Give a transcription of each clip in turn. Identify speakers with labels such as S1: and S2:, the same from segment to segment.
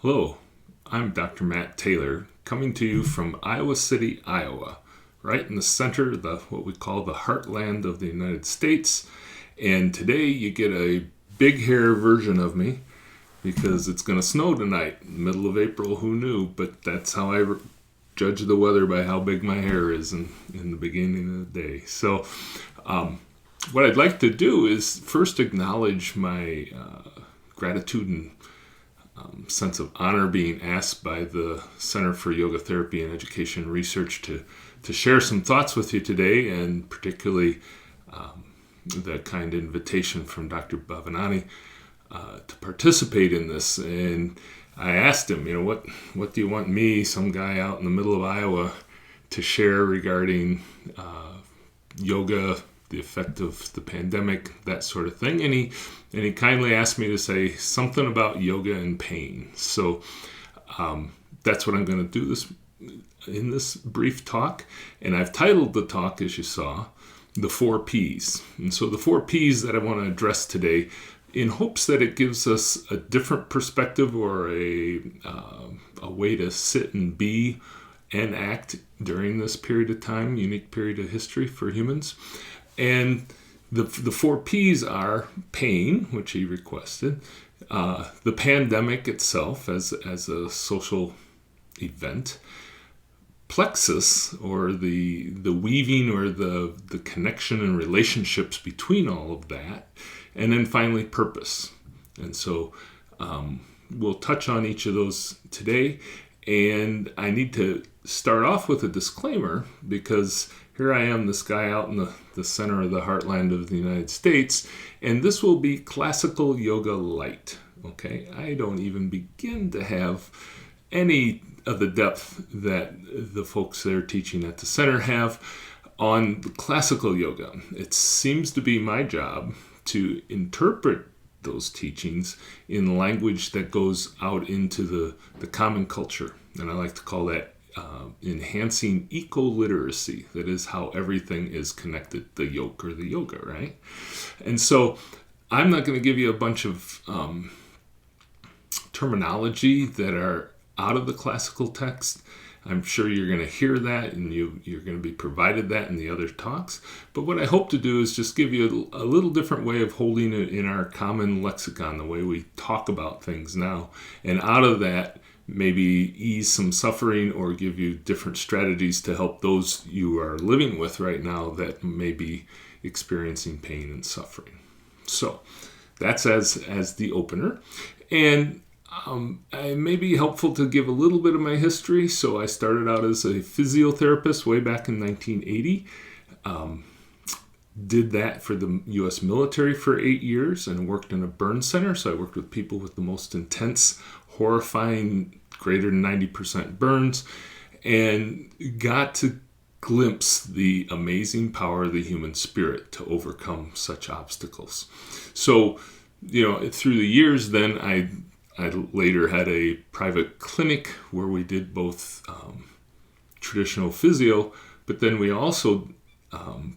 S1: Hello, I'm Dr. Matt Taylor, coming to you from Iowa City, Iowa, right in the center of what we call the heartland of the United States. And today you get a big hair version of me because it's going to snow tonight, middle of April, who knew? But that's how I judge the weather, by how big my hair is in the beginning of the day. So what I'd like to do is first acknowledge my gratitude and sense of honor being asked by the Center for Yoga Therapy and Education Research to share some thoughts with you today, and particularly the kind invitation from Dr. Bhavanani to participate in this. And I asked him, what do you want me, some guy out in the middle of Iowa, to share regarding yoga, the effect of the pandemic, that sort of thing. And he kindly asked me to say something about yoga and pain. So that's what I'm going to do in this brief talk. And I've titled the talk, as you saw, The 4 Ps. And so the 4 Ps that I want to address today, in hopes that it gives us a different perspective or a way to sit and be and act during this period of time, unique period of history for humans. And the 4 Ps are pain, which he requested, the pandemic itself as a social event, Plexus, or the weaving or the connection and relationships between all of that, and then finally purpose. And so we'll touch on each of those today. And I need to start off with a disclaimer, because here I am, this guy out in the center of the heartland of the United States, and this will be classical yoga light, okay? I don't even begin to have any of the depth that the folks there teaching at the center have on classical yoga. It seems to be my job to interpret those teachings in language that goes out into the common culture, and I like to call that enhancing eco-literacy. That is how everything is connected, the yoke or the yoga, right? And so I'm not going to give you a bunch of terminology that are out of the classical text. I'm sure you're going to hear that, and you're going to be provided that in the other talks. But what I hope to do is just give you a little different way of holding it in our common lexicon, the way we talk about things now. And out of that, maybe ease some suffering or give you different strategies to help those you are living with right now that may be experiencing pain and suffering. So that's as the opener. And it may be helpful to give a little bit of my history. So I started out as a physiotherapist way back in 1980. Did that for the U.S. military for 8 years and worked in a burn center. So I worked with people with the most intense, horrifying, greater than 90% burns, and got to glimpse the amazing power of the human spirit to overcome such obstacles. So, through the years, then I later had a private clinic where we did both traditional physio, but then we also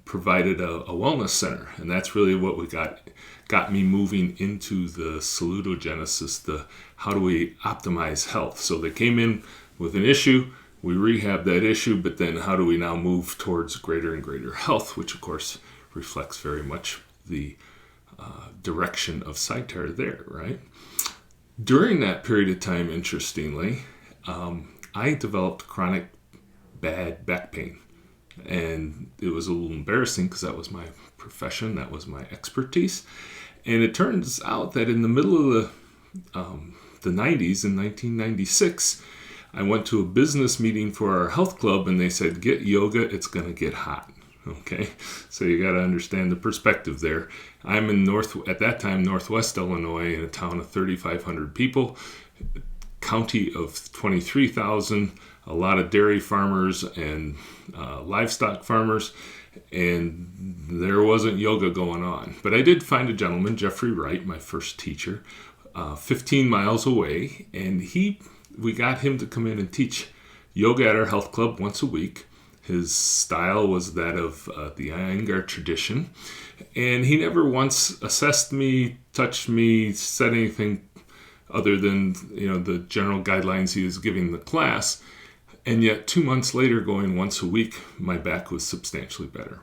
S1: provided a wellness center, and that's really what we got me moving into the salutogenesis, the how do we optimize health. So they came in with an issue, we rehabbed that issue, but then how do we now move towards greater and greater health, which of course reflects very much the direction of CYTER there, right? During that period of time, interestingly, I developed chronic bad back pain. And it was a little embarrassing because that was my profession, that was my expertise. And it turns out that in the middle of the 90s, in 1996, I went to a business meeting for our health club, and they said, get yoga, it's going to get hot. Okay, so you got to understand the perspective there. I'm in at that time, Northwest Illinois, in a town of 3,500 people, county of 23,000, a lot of dairy farmers and livestock farmers, and there wasn't yoga going on. But I did find a gentleman, Jeffrey Wright, my first teacher, 15 miles away, and we got him to come in and teach yoga at our health club once a week. His style was that of the Iyengar tradition, and he never once assessed me, touched me, said anything other than the general guidelines he was giving the class. And yet 2 months later, going once a week, my back was substantially better.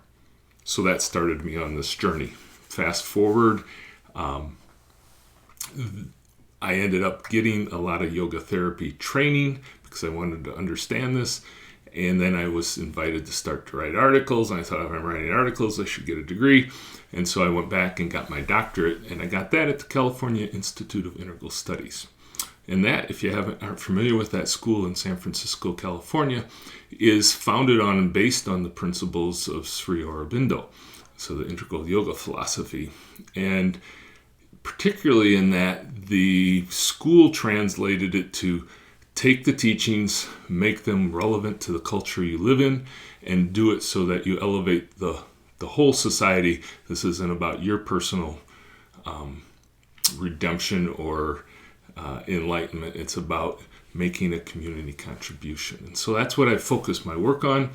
S1: So that started me on this journey. Fast forward, I ended up getting a lot of yoga therapy training because I wanted to understand this. And then I was invited to start to write articles. And I thought, if I'm writing articles, I should get a degree. And so I went back and got my doctorate. And I got that at the California Institute of Integral Studies. And that, if you aren't familiar with that school in San Francisco, California, is founded on and based on the principles of Sri Aurobindo, so the integral yoga philosophy. And particularly in that, the school translated it to take the teachings, make them relevant to the culture you live in, and do it so that you elevate the whole society. This isn't about your personal redemption or enlightenment. It's about making a community contribution. And so that's what I focused my work on.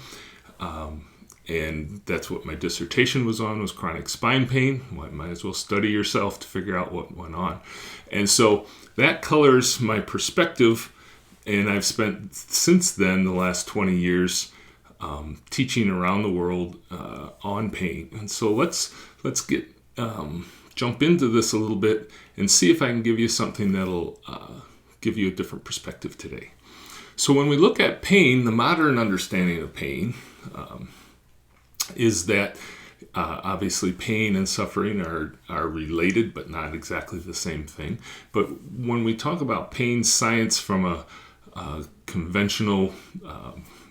S1: And that's what my dissertation was on, was chronic spine pain. Well, might as well study yourself to figure out what went on. And so that colors my perspective. And I've spent, since then, the last 20 years teaching around the world on pain. And so let's get jump into this a little bit and see if I can give you something that'll give you a different perspective today. So when we look at pain, the modern understanding of pain is that obviously pain and suffering are related, but not exactly the same thing. But when we talk about pain science from a conventional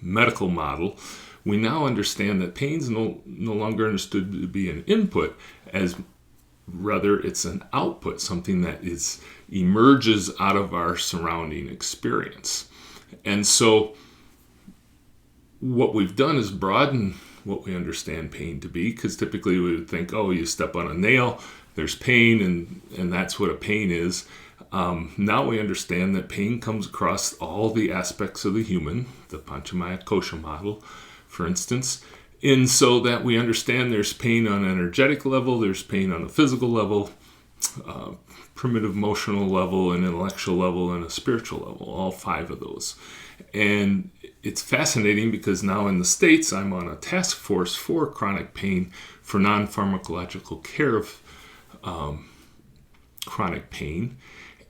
S1: medical model, we now understand that pain is no longer understood to be an input, as rather it's an output, something that emerges out of our surrounding experience. And so what we've done is broaden what we understand pain to be, because typically we would think, oh, you step on a nail, there's pain, and that's what a pain is. Now we understand that pain comes across all the aspects of the human, the Panchamaya Kosha model, for instance. And so that we understand there's pain on an energetic level, there's pain on a physical level, primitive emotional level, an intellectual level, and a spiritual level, all 5 of those. And it's fascinating because now in the States, I'm on a task force for chronic pain for non-pharmacological care of chronic pain.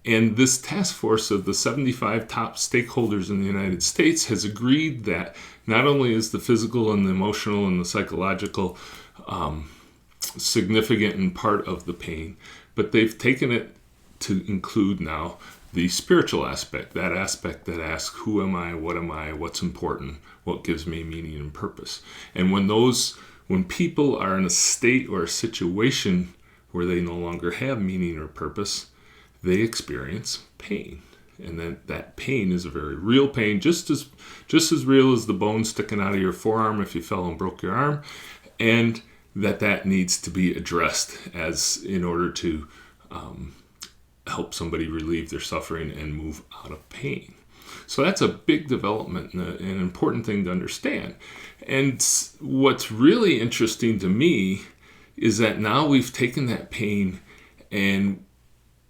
S1: And this task force of the 75 top stakeholders in the United States has agreed that not only is the physical and the emotional and the psychological significant and part of the pain, but they've taken it to include now the spiritual aspect, that aspect that asks, who am I, what's important, what gives me meaning and purpose. And when people are in a state or a situation where they no longer have meaning or purpose, they experience pain. And then that pain is a very real pain, just as real as the bone sticking out of your forearm if you fell and broke your arm, and that needs to be addressed as in order to help somebody relieve their suffering and move out of pain. So that's a big development and an important thing to understand. And what's really interesting to me is that now we've taken that pain and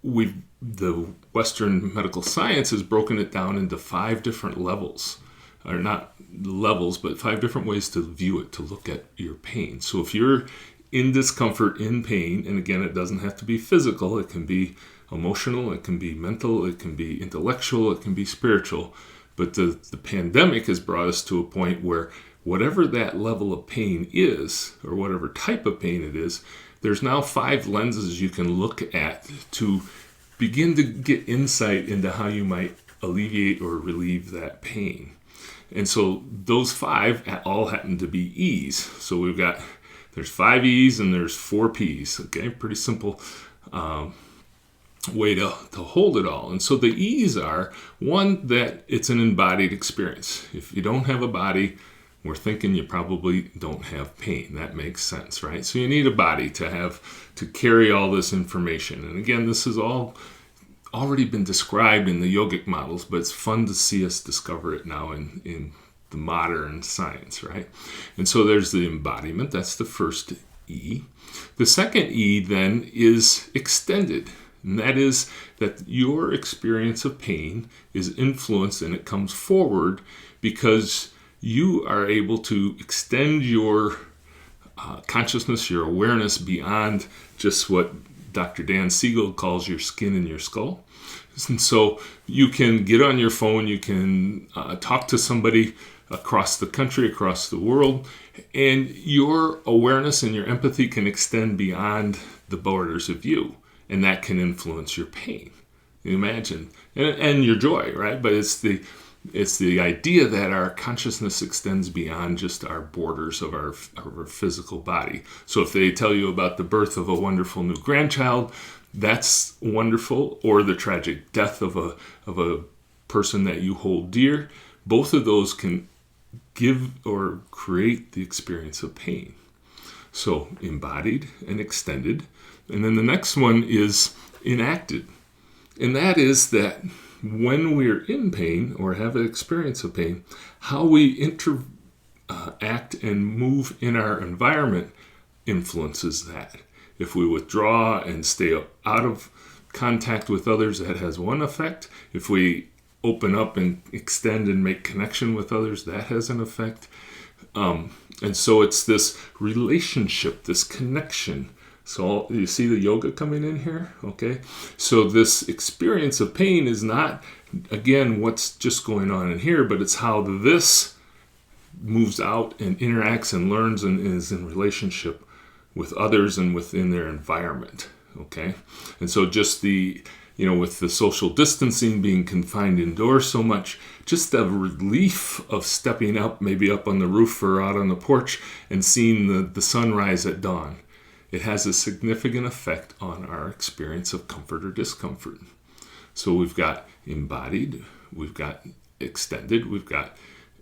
S1: the Western medical science has broken it down into 5 different levels, or not levels, but 5 different ways to view it, to look at your pain. So if you're in discomfort, in pain, and again, it doesn't have to be physical, it can be emotional, it can be mental, it can be intellectual, it can be spiritual. But the pandemic has brought us to a point where whatever that level of pain is, or whatever type of pain it is, there's now 5 lenses you can look at to begin to get insight into how you might alleviate or relieve that pain. And so those 5 all happen to be E's. So there's 5 E's and there's 4 P's. Okay, pretty simple way to hold it all. And so the E's are, one, that it's an embodied experience. If you don't have a body, we're thinking you probably don't have pain. That makes sense, right? So you need a body to carry all this information. And again, this has all already been described in the yogic models, but it's fun to see us discover it now in the modern science, right? And so there's the embodiment. That's the first E. The second E then is extended. And that is that your experience of pain is influenced and it comes forward because you are able to extend your consciousness, your awareness beyond just what Dr. Dan Siegel calls your skin and your skull. And so you can get on your phone, you can talk to somebody across the country, across the world, and your awareness and your empathy can extend beyond the borders of you, and that can influence your pain. You imagine, and your joy, right? But it's the idea that our consciousness extends beyond just our borders of our physical body. So if they tell you about the birth of a wonderful new grandchild, that's wonderful, or the tragic death of a person that you hold dear. Both of those can give or create the experience of pain. So embodied and extended. And then the next one is enacted. And that is that when we're in pain or have an experience of pain, how we interact and move in our environment influences that. If we withdraw and stay out of contact with others, that has one effect. If we open up and extend and make connection with others, that has an effect. And so it's this relationship, this connection. So you see the yoga coming in here? Okay. So this experience of pain is not, again, what's just going on in here, but it's how this moves out and interacts and learns and is in relationship with others and within their environment. Okay. And so just with the social distancing, being confined indoors so much, just the relief of stepping up, maybe up on the roof or out on the porch and seeing the sunrise at dawn. It has a significant effect on our experience of comfort or discomfort. So we've got embodied, we've got extended, we've got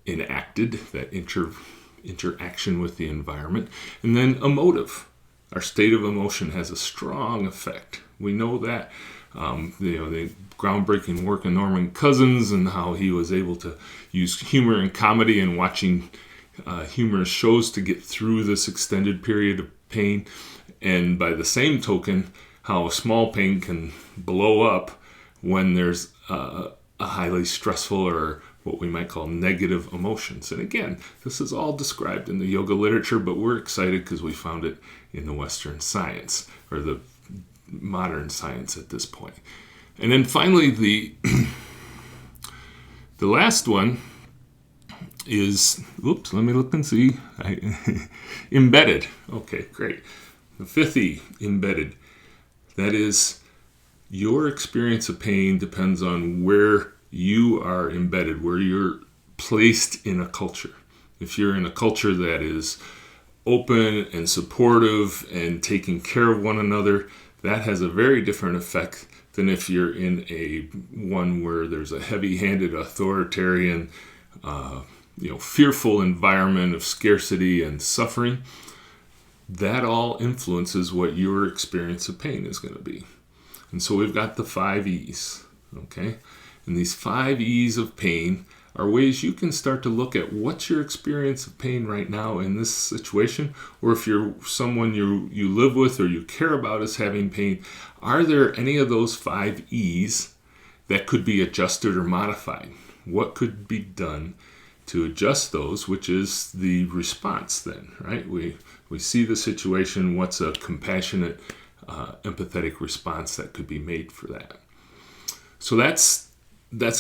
S1: enacted, that interaction with the environment, and then emotive. Our state of emotion has a strong effect. We know that. The groundbreaking work of Norman Cousins and how he was able to use humor and comedy and watching humorous shows to get through this extended period of pain. And by the same token, how a small pain can blow up when there's a highly stressful or what we might call negative emotions. And again, this is all described in the yoga literature, but we're excited because we found it in the Western science, or the modern science at this point. And then finally, the last one is, let me look and see. Embedded. Okay, great. The fifth E, embedded. That is, your experience of pain depends on where you are embedded, where you're placed in a culture. If you're in a culture that is open and supportive and taking care of one another, that has a very different effect than if you're in one where there's a heavy-handed, authoritarian, fearful environment of scarcity and suffering. That all influences what your experience of pain is going to be. And so we've got the 5 E's, okay? And these 5 E's of pain are ways you can start to look at what's your experience of pain right now in this situation, or if you're someone you live with or you care about is having pain, are there any of those 5 E's that could be adjusted or modified? What could be done to adjust those, which is the response then, right? We see the situation, what's a compassionate, empathetic response that could be made for that? So that's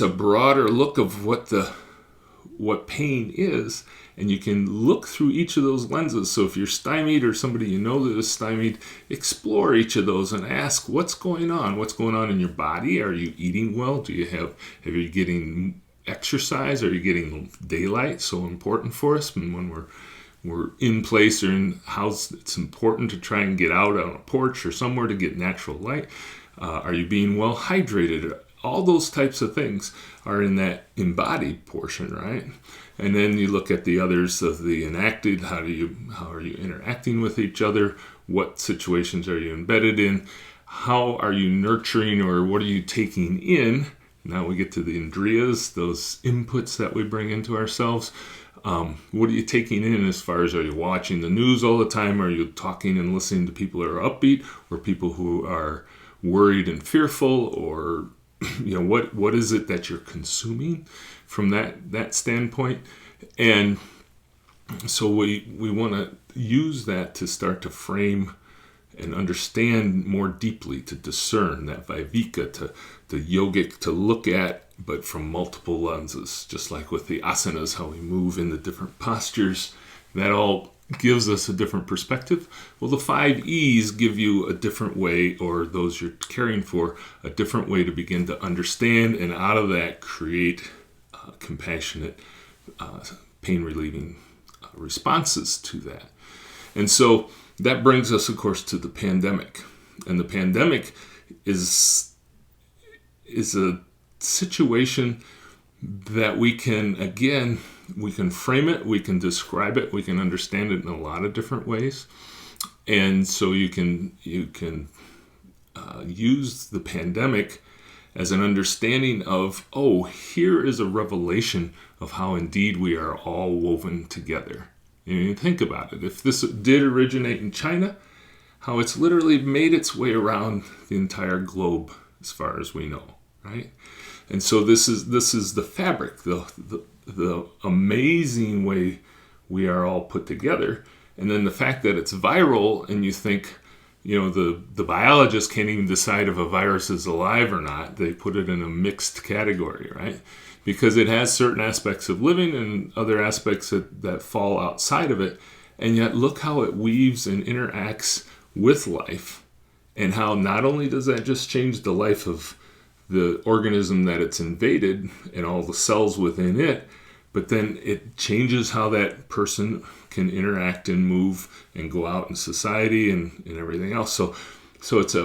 S1: a broader look of what pain is, and you can look through each of those lenses. So if you're stymied or somebody you know that is stymied, explore each of those and ask what's going on. What's going on in your body? Are you eating well? Are you getting exercise? Are you getting daylight? So important for us, and when we're in place or in house, it's important to try and get out on a porch or somewhere to get natural light. Are you being well hydrated? All those types of things are in that embodied portion, right? And then you look at the others of the enacted. How are you interacting with each other? What situations are you embedded in? How are you nurturing, or what are you taking in? Now we get to the indriyas, those inputs that we bring into ourselves. What are you taking in as far as, are you watching the news all the time? Are you talking and listening to people who are upbeat, or people who are worried and fearful, or what is it that you're consuming from that standpoint. And so we want to use that to start to frame and understand more deeply, to discern that viveka, to yogic, to look at, but from multiple lenses, just like with the asanas, how we move in the different postures. That all gives us a different perspective. Well, the 5 E's give you a different way, or those you're caring for, a different way to begin to understand, and out of that create compassionate, pain-relieving responses to that. And so that brings us, of course, to the pandemic. And the pandemic is a situation that we can frame it, we can describe it, we can understand it in a lot of different ways. And so you can use the pandemic as an understanding of, here is a revelation of how indeed we are all woven together. You think about it. If this did originate in China, how it's literally made its way around the entire globe as far as we know, right? And so this is the fabric, the amazing way we are all put together. And then the fact that it's viral, and you think, the biologists can't even decide if a virus is alive or not. They put it in a mixed category, right? Because it has certain aspects of living and other aspects that fall outside of it. And yet look how it weaves and interacts with life, and how not only does that just change the life of the organism that it's invaded and all the cells within it, but then it changes how that person can interact and move and go out in society and everything else. So it's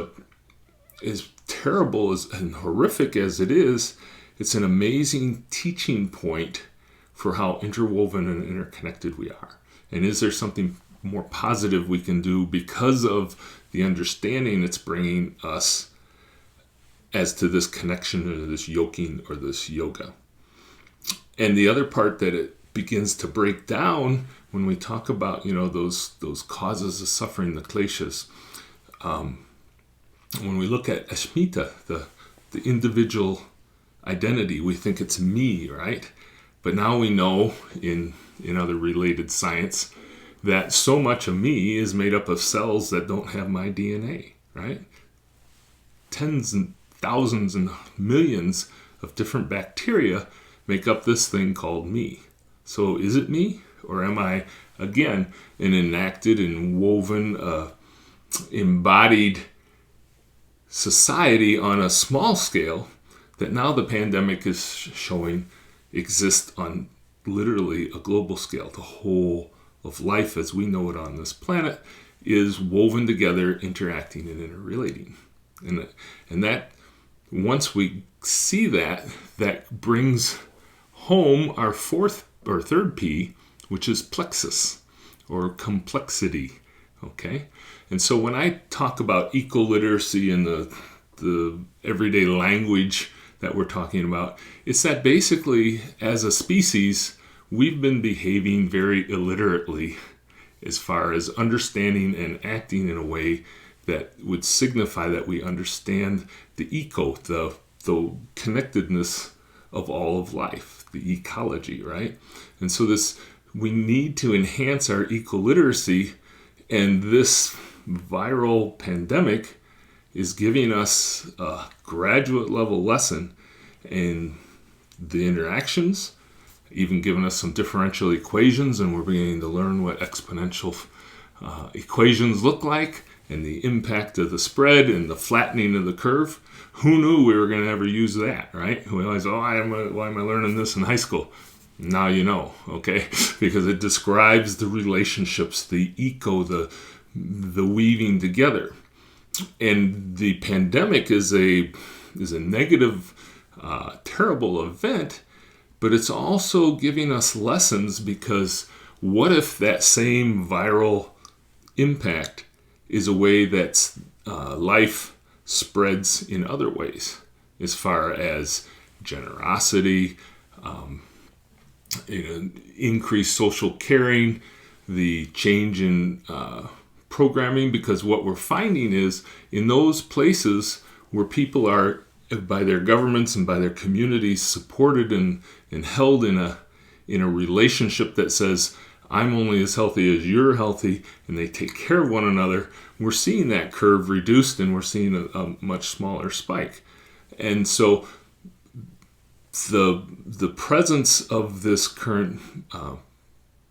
S1: as terrible and horrific as it is, it's an amazing teaching point for how interwoven and interconnected we are. And is there something more positive we can do because of the understanding it's bringing us as to this connection or this yoking or this yoga? And the other part that it begins to break down when we talk about, those causes of suffering, the kleshas, when we look at asmita, the individual identity, we think it's me, right? But now we know in other related science that so much of me is made up of cells that don't have my DNA, right? Tens and thousands and millions of different bacteria make up this thing called me. So is it me, or am I, again, an enacted and woven, embodied society on a small scale that now the pandemic is showing exists on literally a global scale? The whole of life as we know it on this planet is woven together, interacting and interrelating. And that, once we see that brings home our third P, which is plexus, or complexity, okay? And so when I talk about eco-literacy and the everyday language that we're talking about, it's that basically, as a species, we've been behaving very illiterately as far as understanding and acting in a way that would signify that we understand the eco, the connectedness of all of life, the ecology, right? And so we need to enhance our eco-literacy, and this viral pandemic is giving us a graduate level lesson in the interactions, even giving us some differential equations, and we're beginning to learn what exponential equations look like, and the impact of the spread and the flattening of the curve. Who knew we were going to ever use that, right? We always, why am I learning this in high school? Now you know, okay? Because it describes the relationships, the eco, the weaving together. And the pandemic is a negative, terrible event, but it's also giving us lessons, because what if that same viral impact is a way that life spreads in other ways, as far as generosity, increased social caring, the change in programming, because what we're finding is in those places where people are, by their governments and by their communities, supported and held in a relationship that says, I'm only as healthy as you're healthy, and they take care of one another, we're seeing that curve reduced, and we're seeing a much smaller spike. And so the presence of this current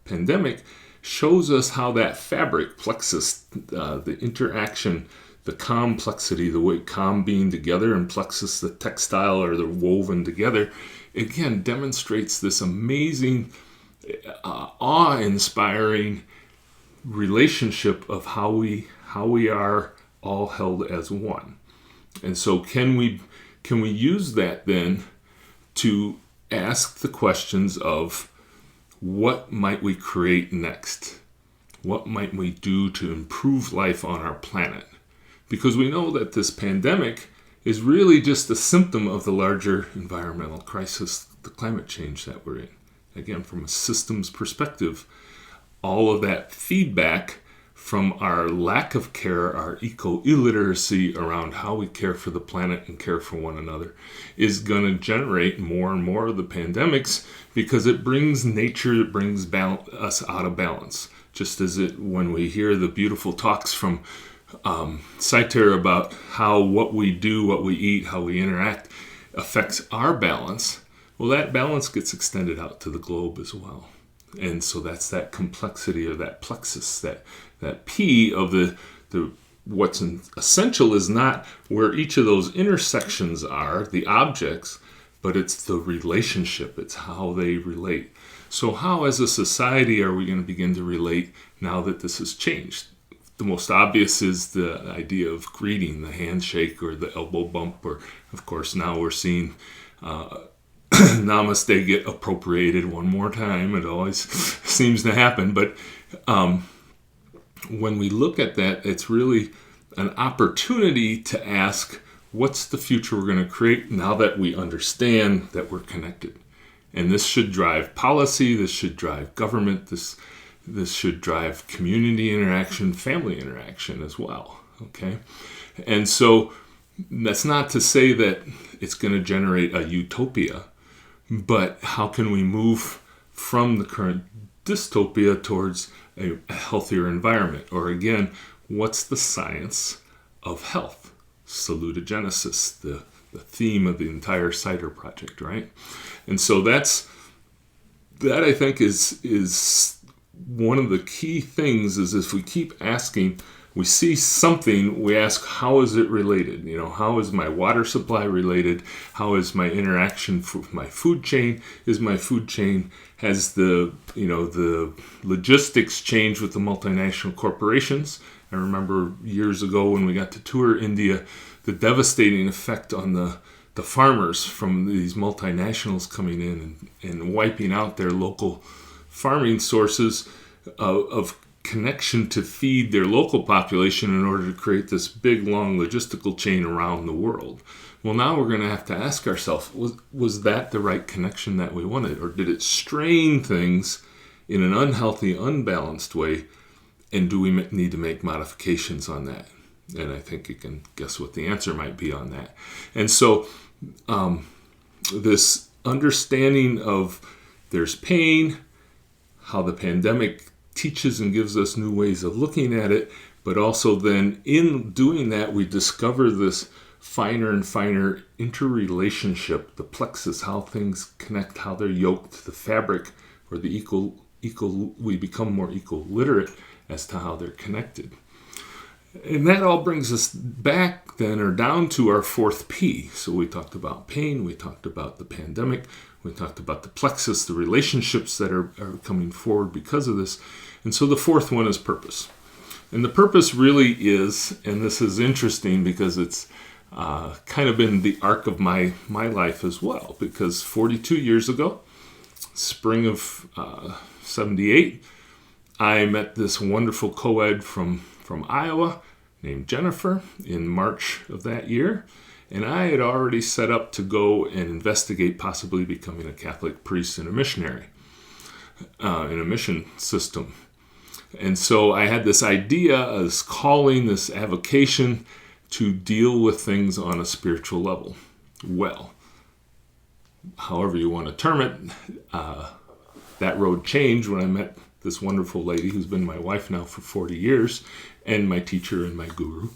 S1: pandemic shows us how that fabric, plexus, the interaction, the complexity, the way being together, and plexus, the textile or the woven together, again demonstrates this amazing, awe-inspiring relationship of how we are all held as one. And so can we use that then to ask the questions of what might we create next? What might we do to improve life on our planet? Because we know that this pandemic is really just a symptom of the larger environmental crisis, the climate change that we're in. Again, from a systems perspective, all of that feedback from our lack of care, our eco-illiteracy around how we care for the planet and care for one another, is going to generate more and more of the pandemics, because it brings nature, it brings us out of balance. Just as when we hear the beautiful talks from CYTER about how what we do, what we eat, how we interact affects our balance, well, that balance gets extended out to the globe as well. And so that's that complexity, or that plexus, that P of the what's essential is not where each of those intersections are, the objects, but it's the relationship, it's how they relate. So how as a society are we going to begin to relate now that this has changed? The most obvious is the idea of greeting, the handshake or the elbow bump, or of course now we're seeing Namaste get appropriated one more time. It always seems to happen. But when we look at that, it's really an opportunity to ask, what's the future we're going to create now that we understand that we're connected? And this should drive policy, this should drive government, this should drive community interaction, family interaction as well. Okay? And so that's not to say that it's going to generate a utopia, but how can we move from the current dystopia towards a healthier environment? Or again, what's the science of health? Salutogenesis, the theme of the entire CYTER project, right? And so that I think is one of the key things, is if we keep asking, we see something, we ask, how is it related? How is my water supply related? How is my interaction with my food chain? Is my food chain, has the logistics changed with the multinational corporations? I remember years ago when we got to tour India, the devastating effect on the farmers from these multinationals coming in and wiping out their local farming sources of connection to feed their local population in order to create this big, long logistical chain around the world. Well, now we're going to have to ask ourselves, was that the right connection that we wanted? Or did it strain things in an unhealthy, unbalanced way? And do we need to make modifications on that? And I think you can guess what the answer might be on that. And so this understanding of there's pain, how the pandemic teaches and gives us new ways of looking at it, but also then in doing that, we discover this finer and finer interrelationship, the plexus, how things connect, how they're yoked, the fabric, or the we become more eco-literate as to how they're connected. And that all brings us back then, or down to our fourth P. So we talked about pain, we talked about the pandemic, we talked about the plexus, the relationships that are coming forward because of this. And so the fourth one is purpose. And the purpose really is, and this is interesting because it's kind of been the arc of my life as well, because 42 years ago, spring of 78, I met this wonderful co-ed from Iowa named Jennifer in March of that year. And I had already set up to go and investigate possibly becoming a Catholic priest and a missionary in a mission system. And so I had this idea, this calling, this avocation to deal with things on a spiritual level. Well, however you want to term it, that road changed when I met this wonderful lady who's been my wife now for 40 years and my teacher and my guru.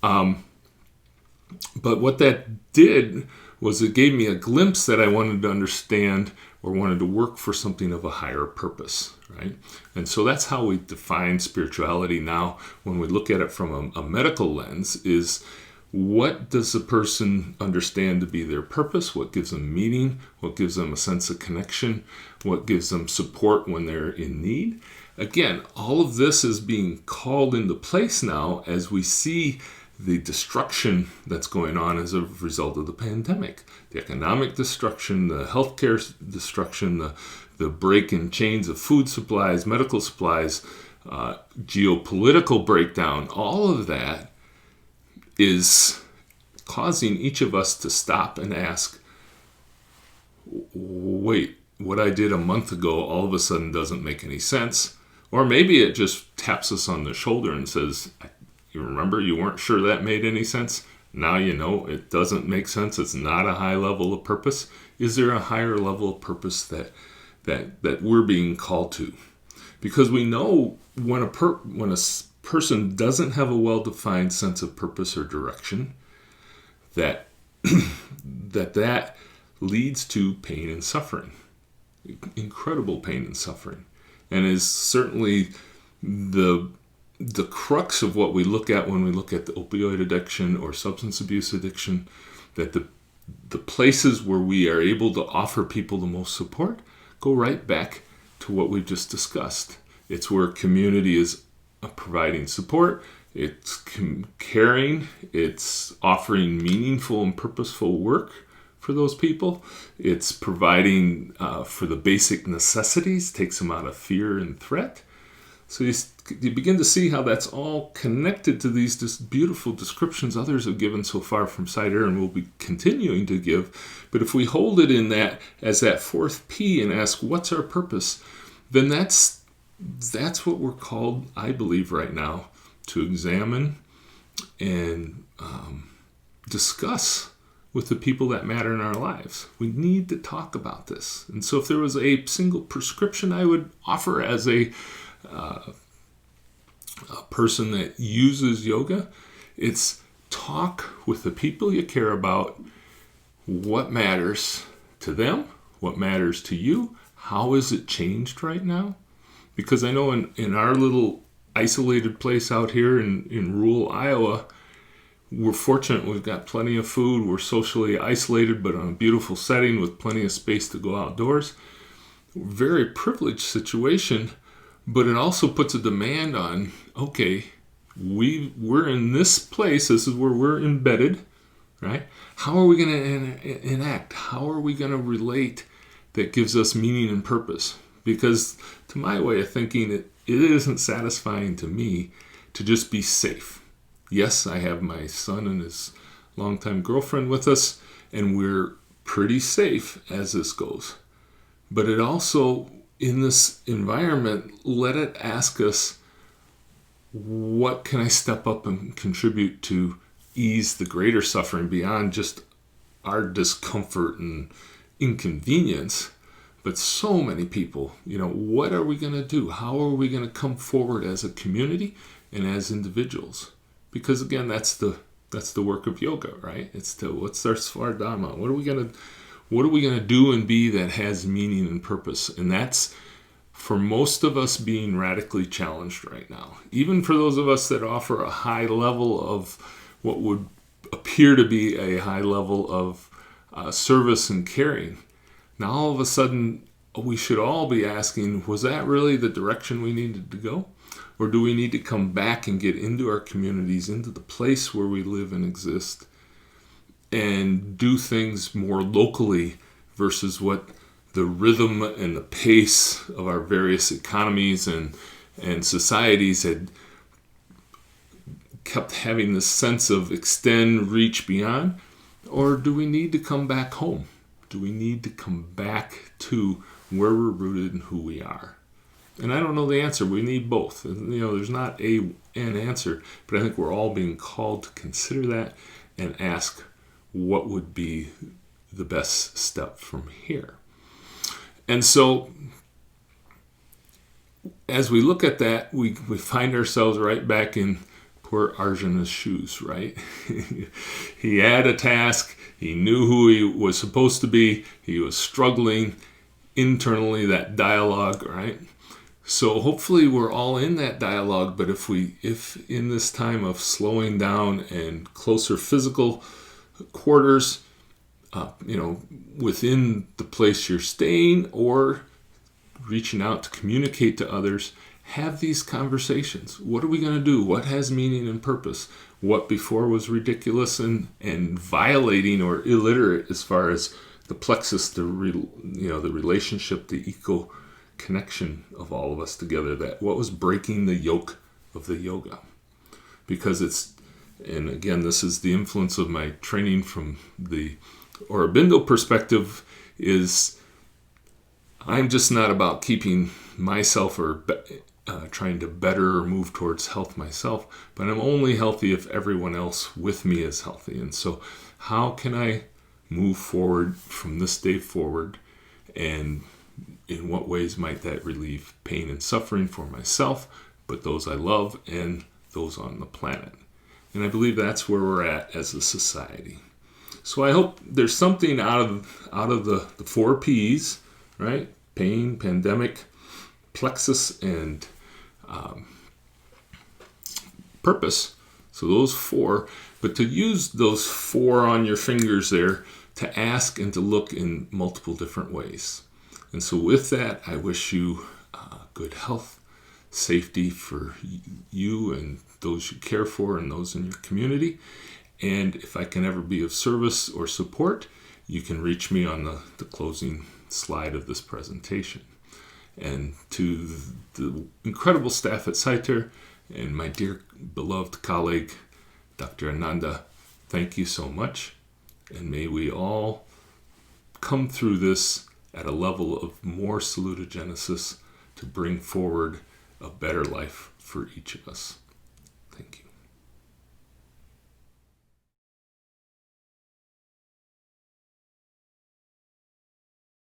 S1: But what that did was it gave me a glimpse that I wanted to understand or wanted to work for something of a higher purpose, right? And so that's how we define spirituality now when we look at it from a medical lens, is what does a person understand to be their purpose? What gives them meaning? What gives them a sense of connection? What gives them support when they're in need? Again, all of this is being called into place now as we see the destruction that's going on as a result of the pandemic. The economic destruction, the healthcare destruction, the break in chains of food supplies, medical supplies, geopolitical breakdown, all of that is causing each of us to stop and ask, wait, what I did a month ago all of a sudden doesn't make any sense. Or maybe it just taps us on the shoulder and says, you remember you weren't sure that made any sense? Now you know it doesn't make sense. It's not a high level of purpose. Is there a higher level of purpose that we're being called to? Because we know when a person doesn't have a well-defined sense of purpose or direction, that that leads to pain and suffering, incredible pain and suffering, and is certainly the crux of what we look at when we look at the opioid addiction or substance abuse addiction, that the places where we are able to offer people the most support go right back to what we've just discussed. It's where community is providing support, it's caring, it's offering meaningful and purposeful work for those people, it's providing for the basic necessities, takes them out of fear and threat. So you begin to see how that's all connected to these beautiful descriptions others have given so far from CYTER and will be continuing to give. But if we hold it in that as that fourth P and ask, what's our purpose? Then that's what we're called, I believe right now, to examine and discuss with the people that matter in our lives. We need to talk about this. And so if there was a single prescription I would offer as a person that uses yoga, it's talk with the people you care about, what matters to them, what matters to you, how is it changed right now? Because I know in our little isolated place out here in rural Iowa, we're fortunate, we've got plenty of food, we're socially isolated but in a beautiful setting with plenty of space to go outdoors. Very privileged situation. But it also puts a demand on, okay, we're in this place, this is where we're embedded, right? How are we going to enact? How are we going to relate that gives us meaning and purpose? Because to my way of thinking, it isn't satisfying to me to just be safe. Yes, I have my son and his longtime girlfriend with us, and we're pretty safe as this goes. But it also, in this environment, let it ask us, what can I step up and contribute to ease the greater suffering beyond just our discomfort and inconvenience? But so many people, what are we going to do? How are we going to come forward as a community and as individuals? Because again, that's the work of yoga, right? What's our Svardhama? What are we going to do and be that has meaning and purpose? And that's, for most of us, being radically challenged right now. Even for those of us that offer a high level of what would appear to be a high level of service and caring, now all of a sudden we should all be asking, was that really the direction we needed to go? Or do we need to come back and get into our communities, into the place where we live and exist, and do things more locally versus what the rhythm and the pace of our various economies and societies had kept having this sense of extend, reach beyond? Or do we need to come back home? Do we need to come back to where we're rooted and who we are? And I don't know the answer. We need both. There's not an answer, but I think we're all being called to consider that and ask what would be the best step from here. And so as we look at that, we find ourselves right back in poor Arjuna's shoes, right? He had a task. He knew who he was supposed to be. He was struggling internally, that dialogue, right? So hopefully we're all in that dialogue, but if in this time of slowing down and closer physical quarters, within the place you're staying or reaching out to communicate to others, have these conversations. What are we going to do? What has meaning and purpose? What before was ridiculous and violating or illiterate as far as the plexus, the relationship, the eco connection of all of us together, that what was breaking the yoke of the yoga. Because and again, this is the influence of my training from the Aurobindo perspective, is I'm just not about keeping myself or trying to better or move towards health myself, but I'm only healthy if everyone else with me is healthy. And so how can I move forward from this day forward, and in what ways might that relieve pain and suffering for myself, but those I love and those on the planet? And I believe that's where we're at as a society. So I hope there's something out of the 4 P's, right? Pain, pandemic, plexus, and purpose. So those 4, but to use those 4 on your fingers there to ask and to look in multiple different ways. And so with that, I wish you good health, safety for you and those you care for and those in your community. And if I can ever be of service or support, you can reach me on the closing slide of this presentation. And to the incredible staff at CYTER and my dear beloved colleague, Dr. Ananda, thank you so much. And may we all come through this at a level of more salutogenesis to bring forward a better life for each of us. Thank you.